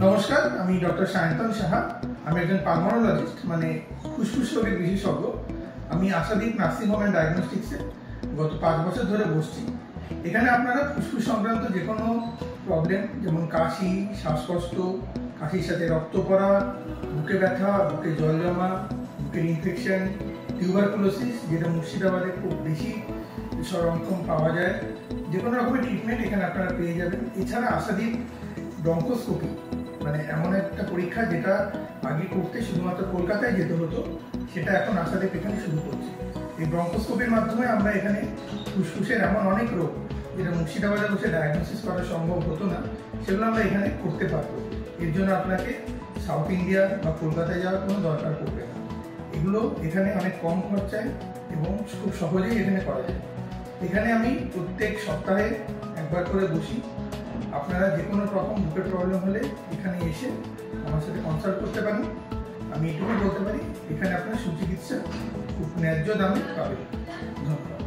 নমস্কার, আমি ডক্টর সায়ন্তন সাহা। আমি একজন পালমোনোলজিস্ট, মানে ফুসফুস রোগের বিশেষজ্ঞ। আমি আশাদীপ নার্সিং হোম অ্যান্ড ডায়াগনস্টিক্সে গত 5 বছর ধরে বসছি। এখানে আপনারা ফুসফুস সংক্রান্ত যে কোনো প্রবলেম, যেমন কাশি, শ্বাসকষ্ট, কাশির সাথে রক্ত পড়া, বুকে ব্যথা, বুকে জল জমা, বুকের ইনফেকশন, টিউবারকুলোসিস, যেটা মুর্শিদাবাদে খুব বেশি সরঞ্জাম পাওয়া যায়, যে কোনো রকমের ট্রিটমেন্ট এখানে আপনারা পেয়ে যাবেন। এছাড়া আশাদীপ ব্রঙ্কোস্কোপি, মানে এমন একটা পরীক্ষা যেটা আগে করতে শুধুমাত্র কলকাতায় যেতে হতো, সেটা এখন আশাদীপ এখানে শুরু করছে। এই ব্রঙ্কোস্কোপির মাধ্যমে আমরা এখানে ফুসফুসের এমন অনেক রোগ যেটা মুর্শিদাবাদে বসে ডায়াগনোসিস করা সম্ভব হতো না, সেগুলো আমরা এখানে করতে পারবো। এর জন্য আপনাকে সাউথ ইন্ডিয়া বা কলকাতায় যাওয়ার কোনো দরকার পড়বে না। এগুলো এখানে অনেক কম খরচায় এবং খুব সহজেই এখানে করা যায়। এখানে আমি প্রত্যেক সপ্তাহে একবার করে বসি। আপনারা যে কোনো রকম বুকের প্রবলেম হলে এখানে এসে আমার সাথে কনসাল্ট করতে পারেন। আমি এটুকু বলতে পারি, এখানে আপনার সুচিকিৎসা খুব ন্যায্য দামে পাবেন। ধন্যবাদ।